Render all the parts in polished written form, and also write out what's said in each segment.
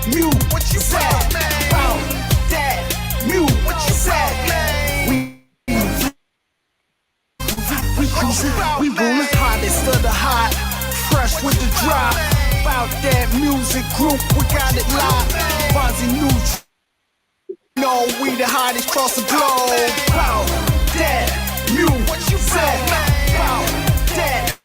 Mute, what you said, Bout that, mute, what you said, we rule the hottest of the hot, fresh with the drop. Bout that music group, we got it locked. Fuzzy neutral, no, we the hottest across the globe. Bout that, mute, what you said, bout that.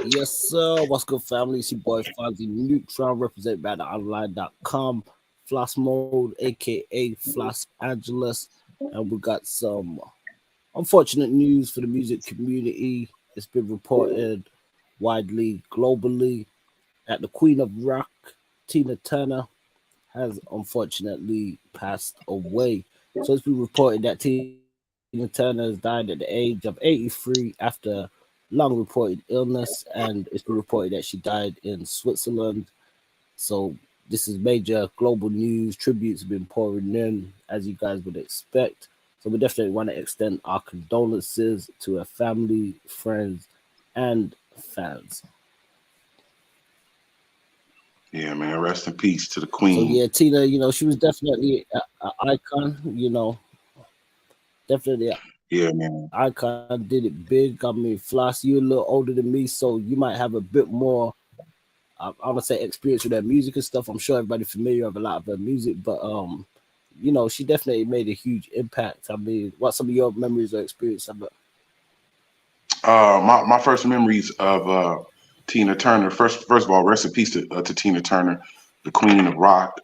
Yes, sir. What's good, family? It's your boy Fuzzy Neutron, represented by the online.com, Floss Mode, aka Floss Angeles. And we got some unfortunate news for the music community. It's been reported widely, globally, that the Queen of Rock, Tina Turner, has unfortunately passed away. So it's been reported that Tina Turner has died at the age of 83 after long reported illness, and it's been reported that she died in Switzerland. So this is major global news. Tributes have been pouring in, as you guys would expect. So we definitely want to extend our condolences to her family, friends, and fans. Yeah, man. Rest in peace to the So queen. yeah, Tina, she was definitely an icon. Definitely Yeah, man. icon. Did it big. I mean, Floss, you're a little older than me, so you might have a bit more. I would say experience with her music and stuff. I'm sure everybody familiar with a lot of her music, but she definitely made a huge impact. I mean, what some of your memories or experience of it? My first memories of Tina Turner. First of all, rest in peace to Tina Turner, the Queen of Rock.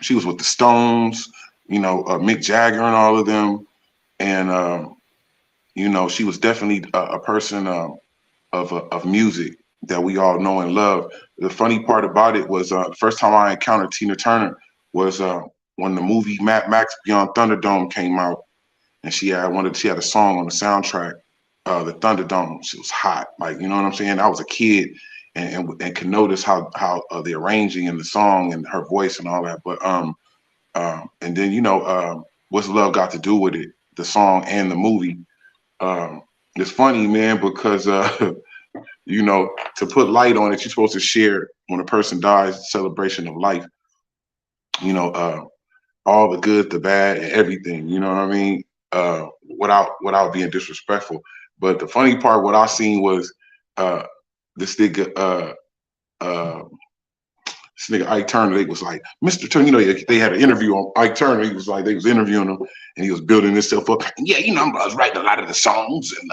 She was with the Stones, Mick Jagger and all of them, and she was definitely a person of music that we all know and love. The funny part about it was the first time I encountered Tina Turner was when the movie Mad Max Beyond Thunderdome came out, and she had a song on the soundtrack, the Thunderdome. She was hot, like, you know what I'm saying. I was a kid and could notice how the arranging and the song and her voice and all that. But and then what's love got to do with it? The song and the movie. It's funny, man, because to put light on it, you're supposed to share when a person dies, celebration of life. All the good, the bad, and everything. You know what I mean? Without being disrespectful. But the funny part, what I seen was this nigga, this nigga Ike Turner. They was like, Mr. Turner. They had an interview on Ike Turner. He was like, they was interviewing him, and he was building himself up. And yeah, I was writing a lot of the songs, and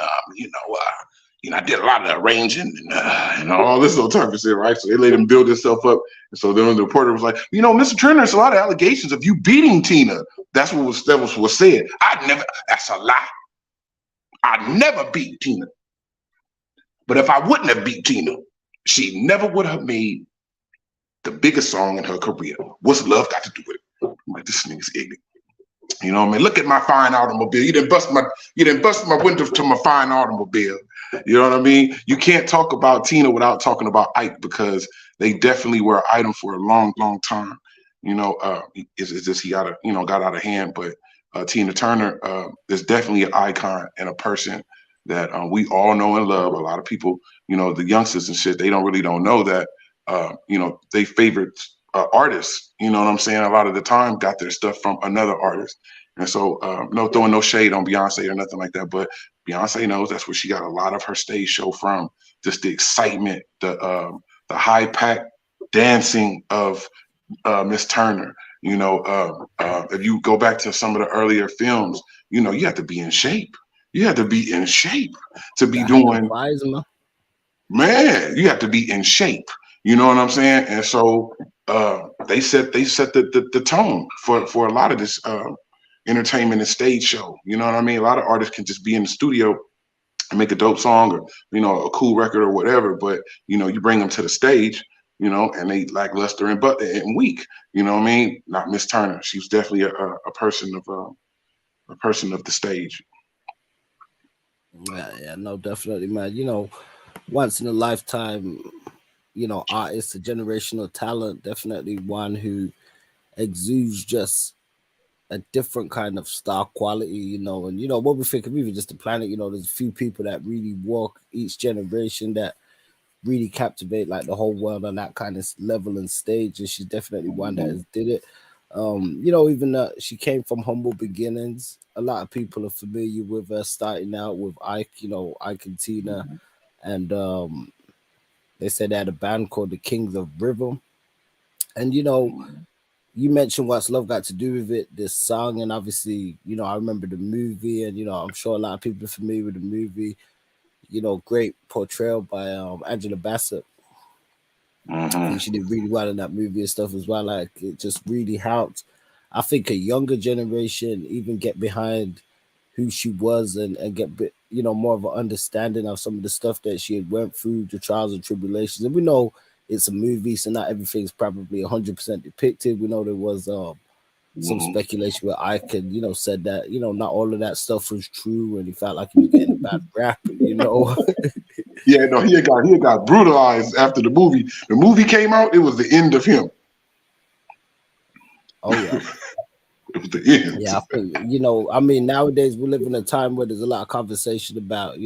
I did a lot of the arranging and all this little type of shit, right? So they let him build himself up. And so then the reporter was like, Mr. Turner, there's a lot of allegations of you beating Tina. That was said. That's a lie. I never beat Tina. But if I wouldn't have beat Tina, she never would have made the biggest song in her career. What's love got to do with it? I'm like, this nigga's ignorant. You know what I mean? Look at my fine automobile. You didn't bust my window to my fine automobile. You know what I mean? You can't talk about Tina without talking about Ike, because they definitely were an item for a long, long time. It's just he got out of hand. But Tina Turner is definitely an icon and a person that we all know and love. A lot of people, the youngsters and shit, they don't know that they favorite artists, you know what I'm saying, a lot of the time got their stuff from another artist. And so no throwing no shade on Beyonce or nothing like that, but Beyonce knows that's where she got a lot of her stage show from. Just the excitement, the high pack dancing of Miss Turner. If you go back to some of the earlier films, you have to be in shape. You have to be in shape to be doing. Man, you have to be in shape. You know what I'm saying? And so they set the tone for a lot of this entertainment and stage show. You know what I mean? A lot of artists can just be in the studio and make a dope song or a cool record or whatever, but you bring them to the stage, and they lackluster and weak. You know what I mean? Not Miss Turner. She was definitely a person of the stage. Yeah, no, definitely, man. Once in a lifetime, artist, a generational talent, definitely one who exudes just a different kind of star quality, and what we think of even just the planet, there's a few people that really walk each generation that really captivate like the whole world on that kind of level and stage, and she's definitely one that has did it. Even she came from humble beginnings. A lot of people are familiar with her starting out with Ike, Ike and Tina, and they said they had a band called the Kings of Rhythm. And you mentioned what's love got to do with it, this song, and obviously, I remember the movie, and I'm sure a lot of people are familiar with the movie. Great portrayal by Angela Bassett. I think she did really well in that movie and stuff as well. Like it just really helped. I think a younger generation even get behind who she was and get more of an understanding of some of the stuff that she had went through, the trials and tribulations. And we know it's a movie, so not everything's probably 100% depicted. We know there was some speculation where I could, said that, not all of that stuff was true, and he felt like he was getting a bad rap, Yeah, no, he had got brutalized after the movie. The movie came out, it was the end of him. Oh yeah. It was the end. Yeah, I think, I mean, nowadays we live in a time where there's a lot of conversation about,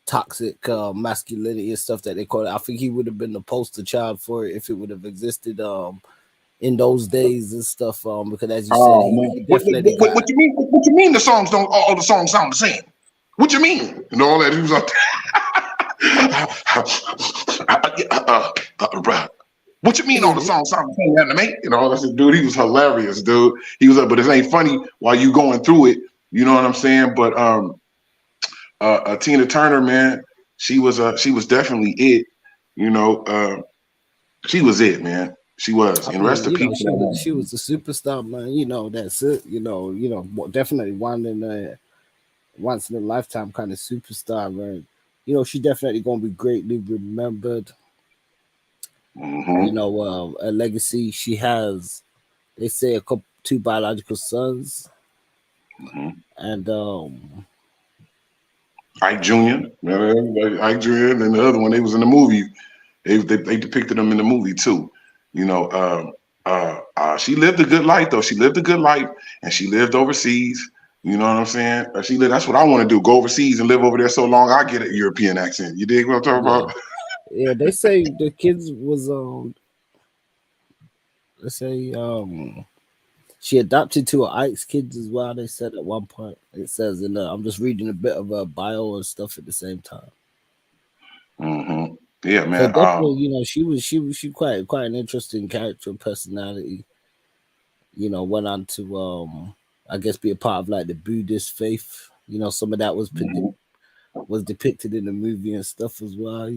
toxic masculinity and stuff that they call it. I think he would have been the poster child for it if it would have existed in those days and stuff. Because as you said, he definitely what you mean? What you mean the songs don't all the songs sound the same? What you mean? And all that he was like what you mean all the songs sound the same, anime? That's the dude. He was hilarious, dude. He was like, but it ain't funny while you going through it. You know what I'm saying? But Tina Turner, man, she was definitely it. She was it, man. She was. And rest in peace. She was a superstar, man. That's it. Definitely one in a once in a lifetime kind of superstar, man. She's definitely gonna be greatly remembered. A legacy she has. They say two biological sons, and Ike Jr. Ike Jr. and the other one. They was in the movie. They depicted them in the movie too. She lived a good life though. She lived a good life, and she lived overseas. You know what I'm saying? That's what I want to do. Go overseas and live over there so long I get a European accent. You dig what I'm talking about? Yeah, they say the kids was let's say she adopted two of Ike's kids as well. They said at one point. It says in I'm just reading a bit of a bio and stuff at the same time. Yeah, man. So definitely, she was quite an interesting character and personality. Went on to I guess be a part of like the Buddhist faith. Some of that was depicted in the movie and stuff as well.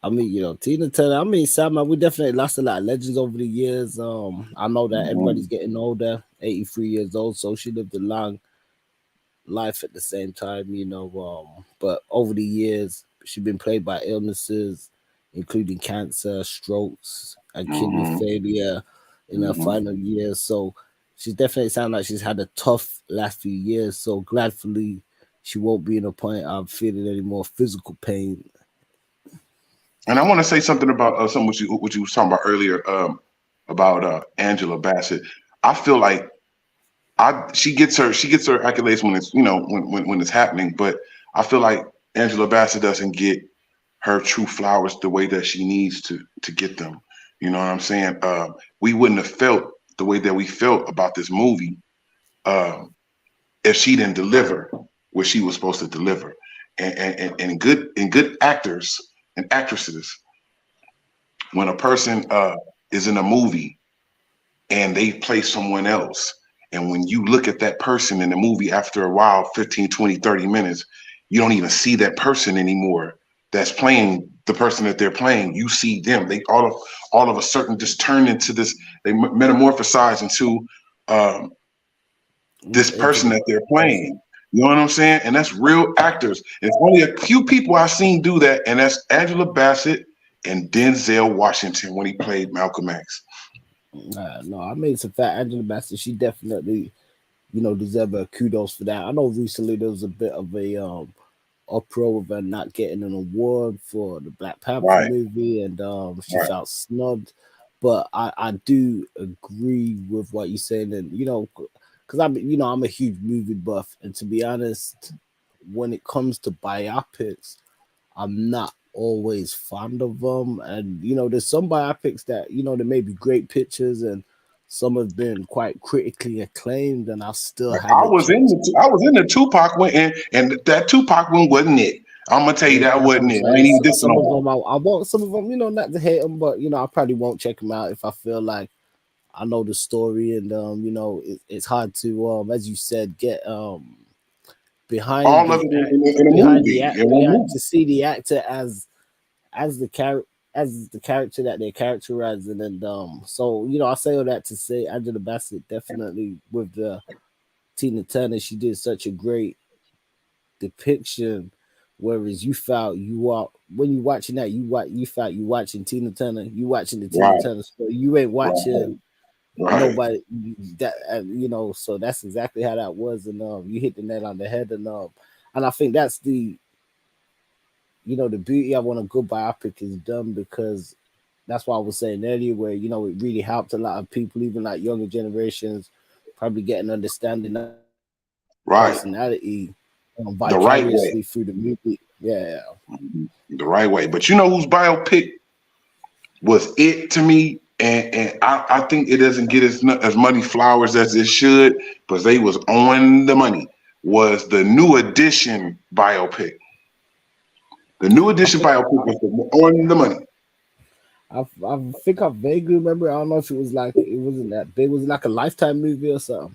I mean, Tina Turner. I mean, Sam, we definitely lost a lot of legends over the years. I know that everybody's getting older, 83 years old, so she lived a long life at the same time, but over the years, she's been plagued by illnesses, including cancer, strokes, and kidney failure in her final years. So she's definitely sounded like she's had a tough last few years. So gladfully, she won't be in a point of feeling any more physical pain. And I want to say something about something what you was talking about earlier about Angela Bassett. I feel like she gets her accolades when it's when it's happening, but I feel like Angela Bassett doesn't get her true flowers the way that she needs to get them. You know what I'm saying? We wouldn't have felt the way that we felt about this movie if she didn't deliver what she was supposed to deliver. And good actors and actresses, when a person is in a movie and they play someone else, and when you look at that person in the movie after a while, 15, 20, 30 minutes, you don't even see that person anymore that's playing the person that they're playing. You see them. They all of a sudden just turn into this, they metamorphosize into this person that they're playing. You know what I'm saying? And that's real actors. And it's only a few people I've seen do that, and that's Angela Bassett and Denzel Washington when he played Malcolm X. No, I mean, it's a fact. Angela Bassett, she definitely, deserve a kudos for that. I know recently there was a bit of a uproar of her not getting an award for the Black Panther movie, and she felt snubbed. But I do agree with what you're saying, and because I'm a huge movie buff, and to be honest, when it comes to biopics, I'm not always fond of them. And there's some biopics that they may be great pictures, and some have been quite critically acclaimed, and I still haven't checked. I was in the Tupac one, and that Tupac one wasn't it. I'm gonna tell you Yeah, that that's what wasn't I'm it. I saying. ain't even So, dissing some of on them, I want some of them, not to hate them, but I probably won't check them out if I feel like I know the story, and it's hard to as you said, get behind all of the it in a behind the movie, act in one behind movie. to see the actor as the character as the character that they're characterizing. And so I say all that to say Angela Bassett definitely with the Tina Turner, she did such a great depiction. Whereas you felt you are when you watching that, you felt you watching Tina Turner, you watching the Tina Right, Turner story. You ain't right, watching right, nobody that So that's exactly how that was. And you hit the nail on the head. And I think that's the beauty of when a good biopic is done, because that's what I was saying earlier, where it really helped a lot of people, even like younger generations, probably get an understanding of right. personality The right way, vicariously through the movie. Yeah. the right way. But you know whose biopic was it to me, and I think it doesn't get as many flowers as it should, because they was on the money. Was the New Edition biopic? The New I Edition think biopic was on the money. I think I vaguely remember. I don't know if it was like it wasn't that big. Was it like a Lifetime movie or something?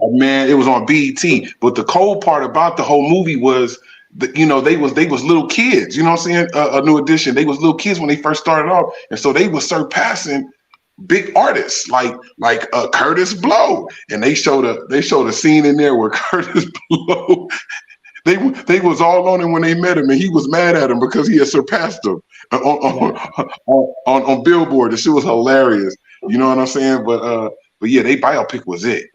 Man, it was on BET. But the cold part about the whole movie was that they was little kids. You know what I'm saying? A New Edition. They was little kids when they first started off, and so they was surpassing big artists like Curtis Blow, and they showed a scene in there where Curtis Blow they was all on him when they met him, and he was mad at him because he had surpassed them on Yeah. on Billboard. The shit was hilarious. You know what I'm saying? But yeah, they biopic was it.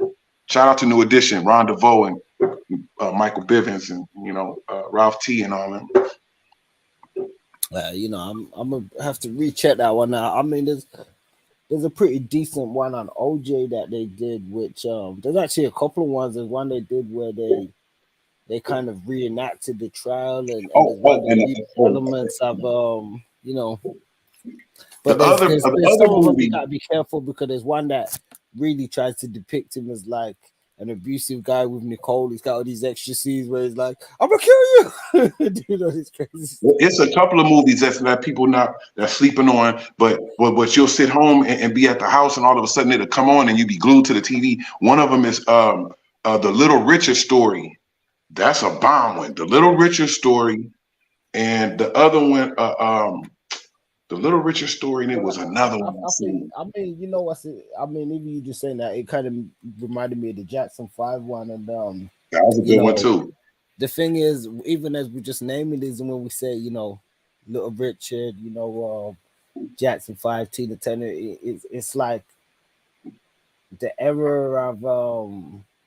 Shout out to New Edition, Ron DeVoe and Michael Bivins, and Ralph T and all them. I'm gonna have to recheck that one out. I mean, there's a pretty decent one on OJ that they did, which there's actually a couple of ones. There's one they did where they kind of reenacted the trial, and there's one that used elements of but there's the other some of them you movie. gotta be careful, because there's one that really tries to depict him as like an abusive guy with Nicole. He's got all these extra scenes where he's like, "I'm gonna kill you," doing all this crazy stuff. It's a couple of movies that people not that sleeping on, but you'll sit home and be at the house, and all of a sudden it'll come on, and you be glued to the TV. One of them is the Little Richard Story. That's a bomb one. The Little Richard Story, and the other one, the Little Richard Story, and it was another one I I think, seen. I mean, what's it? I mean, even you just saying that, it kind of reminded me of the Jackson 5 one. And That was a you good one know, too. the thing is, even as we just naming these, and when we say, Little Richard, Jackson 5, Tina Turner, it's like the era of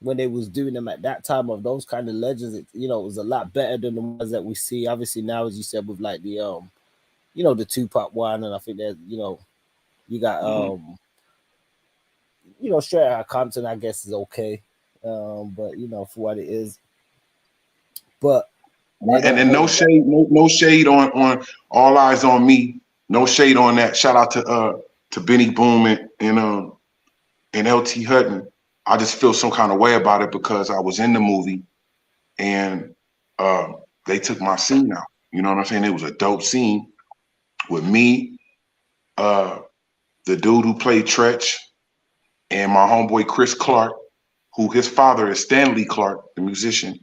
when they was doing them at that time, of those kind of legends. It was a lot better than the ones that we see. Obviously now, as you said, with like the Tupac one, and I think that you got Mhm. Straight Outta Compton, I guess, is okay, but for what it is, but they And don't then no hold up. shade, no shade on All Eyes on Me. No shade on that. Shout out to Benny Boom and LT Hutton. I just feel some kind of way about it because I was in the movie, and uh, they took my scene out. You know what I'm saying? It was a dope scene with me, uh, the dude who played Tretch, and my homeboy Chris Clark, who his father is Stanley Clark, the musician.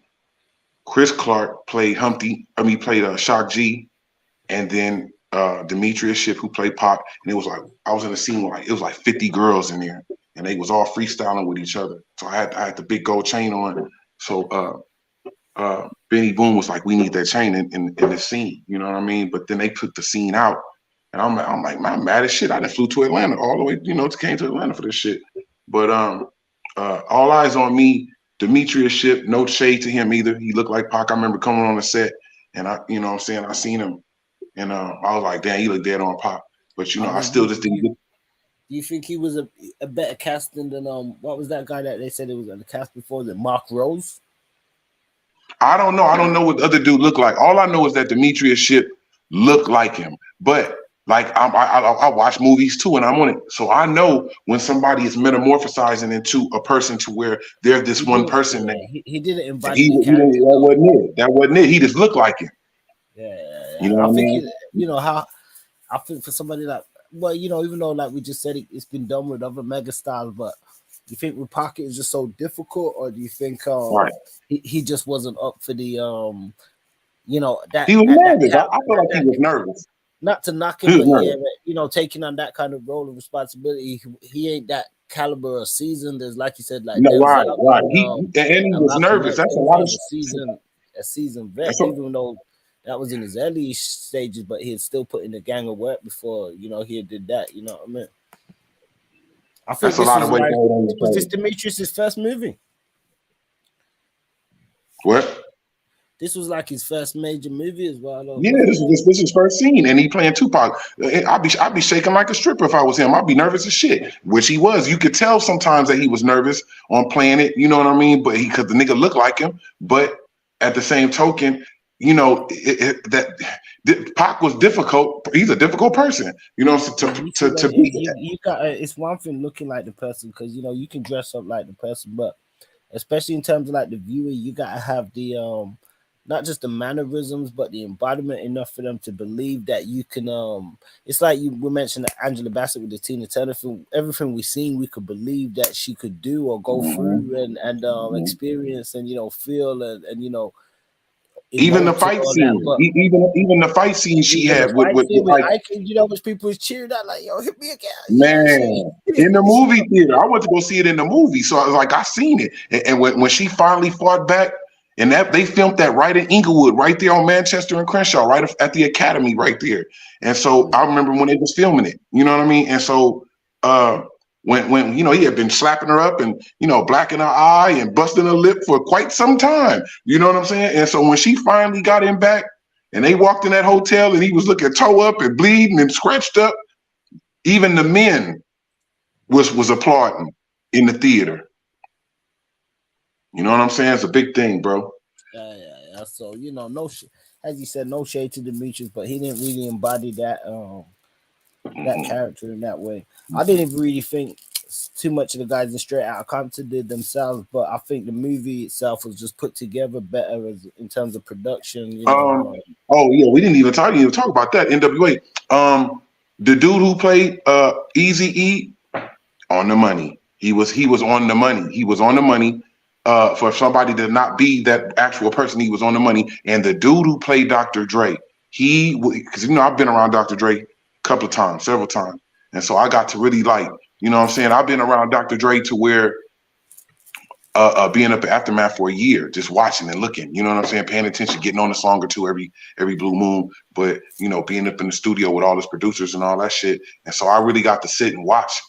Chris Clark played Humpty. I mean, played Shock G, and then Demetrius Ship, who played Pop. And it was like I was in a scene where it was like 50 girls in there, and they was all freestyling with each other. So I had the big gold chain on. So Benny Boom was like, "We need that chain in the scene." You know what I mean? But then they took the scene out, and I'm like, man, I'm mad as shit. I done flew to Atlanta all the way, came to Atlanta for this shit. But All Eyes on Me, Demetrius Ship, no shade to him either. He looked like Pac. I remember coming on the set, and what I'm saying, I seen him, and I was like, damn, he looked dead on Pac. But I I mean, still just didn't get. Do you think he was a better casting than what was that guy that they said it was on the cast before, the Mark Rose? I don't know. I don't know what the other dude looked like. All I know is that Demetrius Ship looked like him. But like I watch movies too, and I'm on it, so I know when somebody is metamorphosizing into a person to where they're this one person that He didn't embody he the didn't, character that though. wasn't it. That wasn't it. He just looked like him. You Yeah. know I what I think mean? you know how I think for somebody like, well, you know, even though like we just said it's been done with other mega stars, but do you think with Pocket is just so difficult, or do you think Right. he just wasn't up for the you know that He was that nervous. cap I feel like he was nervous. not to knock He him, was but yeah, nervous. but, you know, taking on that kind of role of responsibility, he ain't that caliber of season. There's like you said, like No, right, Denzel right. And he and was Malcolm nervous. X. That's a Those lot of. guys a seasoned vet, That's a, even though that was in his early stages, but he had still put in the gang of work before, you know, he did that. You know what I mean? I think that's a this lot of was weight to like, hold on your was this shoulders. Demetrius's first movie? What? This was like his first major movie as well, Yeah, wasn't this it? is this is first scene, and he playing Tupac. I'd be shaking like a stripper if I was him. I'd be nervous as shit, which he was. You could tell sometimes that he was nervous on playing it. You know what I mean? But because the nigga looked like him. But at the same token, you know Pac was difficult. He's a difficult person. You know, Yeah, you see, to like be. you got it's one thing looking like the person because you know you can dress up like the person, but especially in terms of like the viewer, you gotta have the not just the mannerisms but the embodiment enough for them to believe that you can it's like you we mentioned Angela Bassett with the Tina Turner film. Everything we seen we could believe that she could do or go Mhm, through and mhm. experience and you know feel and you know Even the emote and fight all that. scene, But even the fight scene she even the had fight with scene with Ike. Ike, you know, which people was cheering out like, "Yo, hit me again!" You know, Man, in the movie theater, I went to go see it in the movie, so I was like, I seen it. And when she finally fought back, and that they filmed that right in Inglewood, right there on Manchester and Crenshaw, right at the Academy, right there. And so I remember when they was filming it. You know what I mean? And so uh, when you know he had been slapping her up and you know blacking her eye and busting her lip for quite some time. You know what I'm saying? And so when she finally got him back, and they walked in that hotel, and he was looking toe up and bleeding and scratched up. Even the men was applauding in the theater. You know what I'm saying? It's a big thing, bro. yeah. So you know, as you said, no shade to Demetrius, but he didn't really embody that Mhm. character in that way. I didn't really think too much of the guys in Straight Outta Compton did themselves, but I think the movie itself was just put together better as in terms of production. You Um. know, Oh yeah, we didn't even talk about that. NWA. The dude who played Easy E on the money. He was on the money. He was on the money. For somebody to not be that actual person, he was on the money. And the dude who played Dr. Dre, because you know I've been around Dr. Dre a couple of times, several times, and so I got to really like, you know what I'm saying. I've been around Dr. Dre to where being up at Aftermath for a year, just watching and looking, you know what I'm saying, paying attention, getting on a song or two every blue moon, but you know, being up in the studio with all his producers and all that shit. And so I really got to sit and watch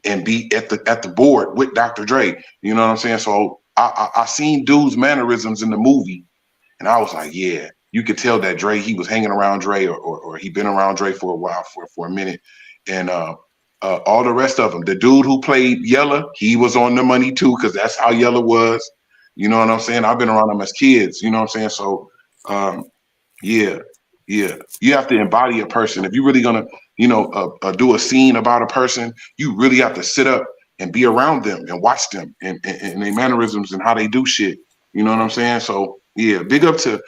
and be at the board with Dr. Dre. You know what I'm saying? So I seen dude's mannerisms in the movie, and I was like, yeah, you could tell that Dre, he was hanging around Dre or he been around Dre for a while, for a minute. And all the rest of them, the dude who played Yella, he was on the money too, because that's how Yella was. You know what I'm saying? I've been around them as kids, you know what I'm saying? So um, yeah, yeah. You have to embody a person. If you're really gonna, you know, do a scene about a person, you really have to sit up and be around them and watch them and their mannerisms and how they do shit. You know what I'm saying? So yeah, big up to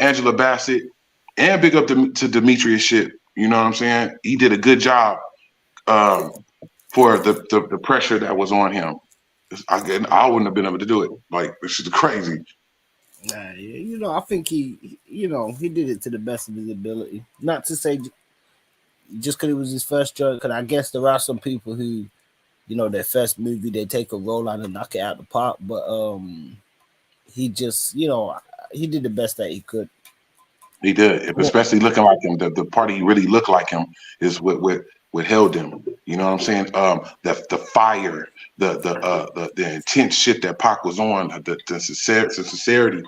Angela Bassett and big up to Demetrius shit. You know what I'm saying? He did a good job um, for the pressure that was on him. I wouldn't have been able to do it. Like this is crazy. yeah, you know, I think you know, he did it to the best of his ability. Not to say just because it was his first joint, because I guess there are some people who, you know, their first movie they take a role on and knock it out the park, but he just, you know, he did the best that he could. He did, Yeah, especially looking like him. The part he really looked like him is what held him. You know what I'm saying? The fire, the intense shit that Pac was on, the sincerity.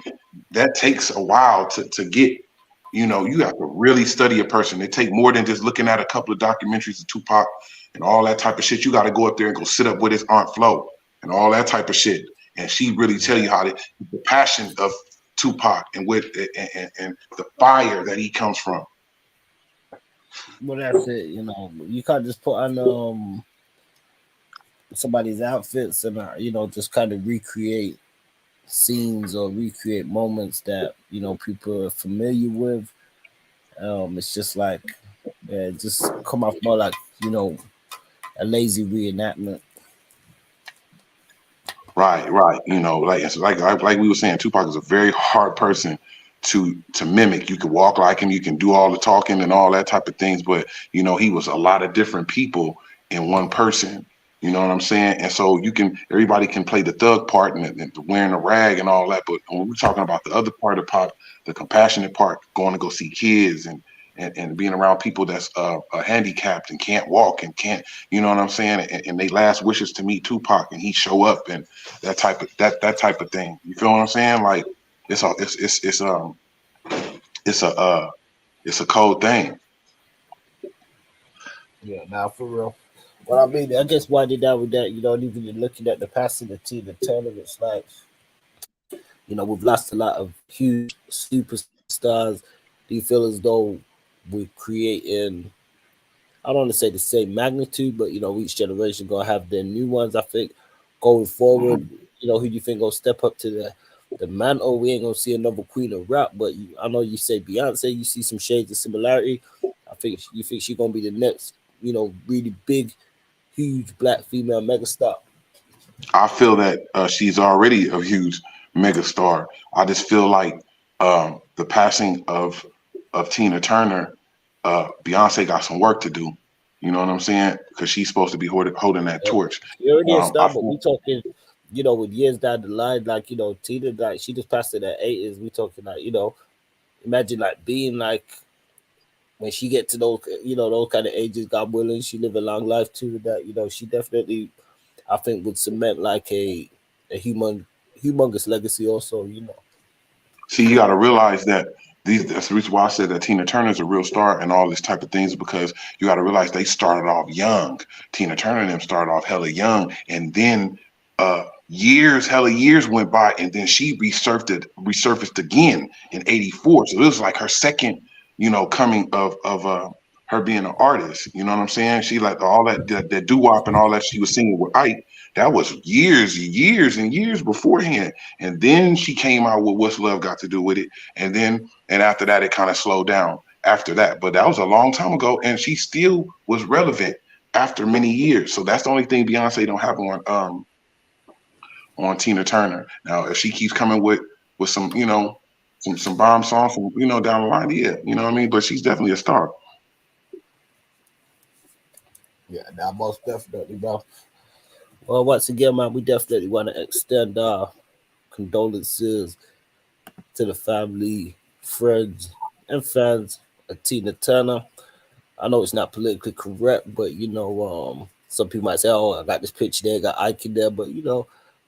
That takes a while to get. You know, you have to really study a person. It take more than just looking at a couple of documentaries of Tupac. and all that type of shit. You got to go up there and go sit up with his Aunt Flo and all that type of shit. And she really tell you how the passion of Tupac and and the fire that he comes from. Well, that's it. You know, you can't just put on somebody's outfits and just kind of recreate scenes or recreate moments that people are familiar with. It's just like just come off more like a lazy reenactment. Right. Like we were saying, Tupac is a very hard person to mimic. You can walk like him, you can do all the talking and all that type of things, but he was a lot of different people in one person. You know what I'm saying? And so everybody can play the thug part and the wearing a rag and all that, but when we're talking about the other part of pop, the compassionate part, going to go see kids and being around people that's handicapped and can't walk and can't, you know what I'm saying? And they last wishes to meet Tupac and he show up and that type of thing. You feel what I'm saying? Like it's a cold thing. Yeah, now for real. Well, I mean, I guess why did that with that? Even looking at the passing of Tina Turner, it's like we've lost a lot of huge superstars. Do you feel as though we're creating? I don't want to say the same magnitude, but each generation gonna have their new ones. I think going forward, who do you think gonna step up to the mantle? We ain't gonna see another queen of rap, but I know you say Beyonce. You see some shades of similarity. I think you think she's gonna be the next, really big, huge black female megastar. I feel that she's already a huge megastar. I just feel like the passing of Tina Turner, Beyonce got some work to do. You know what I'm saying? Because she's supposed to be holding that torch. She already a star, but we talking, with years down the line, like Tina, like she just passed in her 80s. We talking like, imagine like being like when she get to those, those kind of ages, God willing, she live a long life too. That she definitely, I think, would cement like a humongous legacy. Also, See, you got to realize that that's the reason why I said that Tina Turner's a real star and all this type of things, because you got to realize they started off young. Tina Turner and them started off hella young, and then hella years went by, and then she resurfaced again in '84. So it was like her second, coming of her being an artist. You know what I'm saying? She like all that doo-wop and all that she was singing with Ike. That was years and years beforehand. And then she came out with What's Love Got to Do with It. And after that, it kind of slowed down after that. But that was a long time ago. And she still was relevant after many years. So that's the only thing Beyonce don't have on Tina Turner. Now, if she keeps coming with some, some bomb songs from, down the line, yeah, you know what I mean? But she's definitely a star. Yeah, now most definitely, bro. Well, once again, man, we definitely want to extend our condolences to the family, friends, and fans of Tina Turner. I know it's not politically correct, but some people might say, "Oh, I got this picture there, got Ike in there," but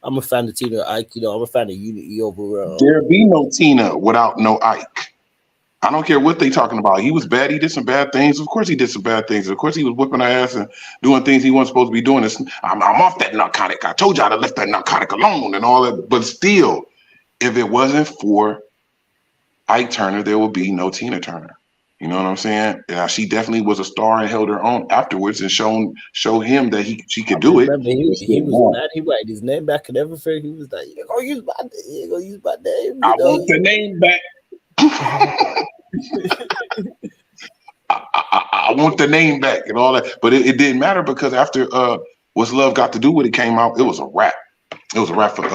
I'm a fan of Tina Ike. I'm a fan of unity over. There be no Tina without no Ike. I don't care what they talking about. He was bad. He did some bad things. Of course he did some bad things. Of course he was whipping our ass and doing things he wasn't supposed to be doing. I'm off that narcotic. I told y'all to let that narcotic alone and all that. But still, if it wasn't for Ike Turner, there would be no Tina Turner. You know what I'm saying? Yeah, she definitely was a star and held her own afterwards and show him that she could do it. Remember, he was mad. He wrote his name back and everything. He was like, "You're gonna use my name." I want the name back. I want the name back and all that, but it didn't matter because after What's Love Got to Do with It came out, it was a wrap. It was a wrap for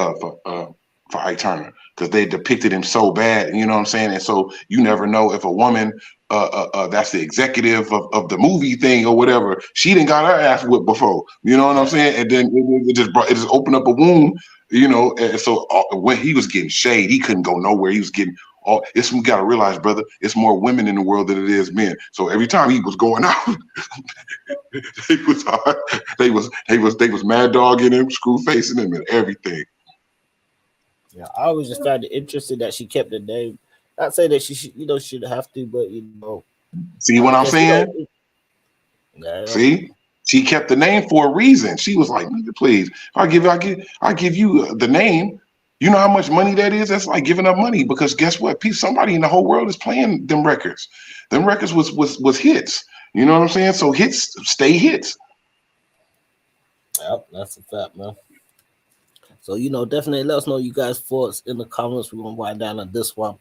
Ike Turner because they depicted him so bad. You know what I'm saying? And so you never know if a woman that's the executive of the movie thing or whatever, she didn't got her ass whipped before. You know what I'm saying? And then it just opened up a wound. And so when he was getting shade, he couldn't go nowhere. He was getting we got to realize, brother, it's more women in the world than it is men. So every time he was going out, they was mad dogging him, screw facing him, and everything. Yeah, I always just found it interesting that she kept the name. Not saying that she should have to, but See what I'm saying? Yeah, See, She kept the name for a reason. She was like, nigga, please, I give you the name. You know how much money that is? That's like giving up money, because guess what? Somebody in the whole world is playing them records. Them records was hits. You know what I'm saying? So hits stay hits. Yep, that's a fact, man. So, definitely let us know you guys' thoughts in the comments. We're going to wind down on this one.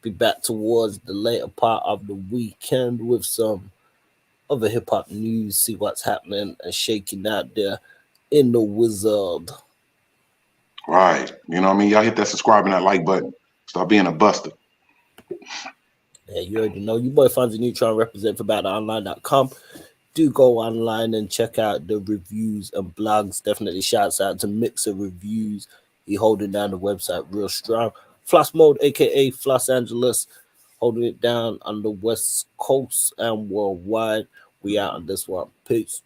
Be back towards the later part of the weekend with some other hip hop news, see what's happening and shaking out there in the wizard. Right. You know what I mean? Y'all hit that subscribe and that like button. Stop being a buster. Yeah, you already know. You boy Fonzie Neutron represent for BoutTheOnline.com. Do go online and check out the reviews and blogs. Definitely shouts out to Mixer Reviews. He holding down the website real strong. Floss Mode, aka Floss Angeles, holding it down on the West Coast and worldwide. We out on this one. Peace.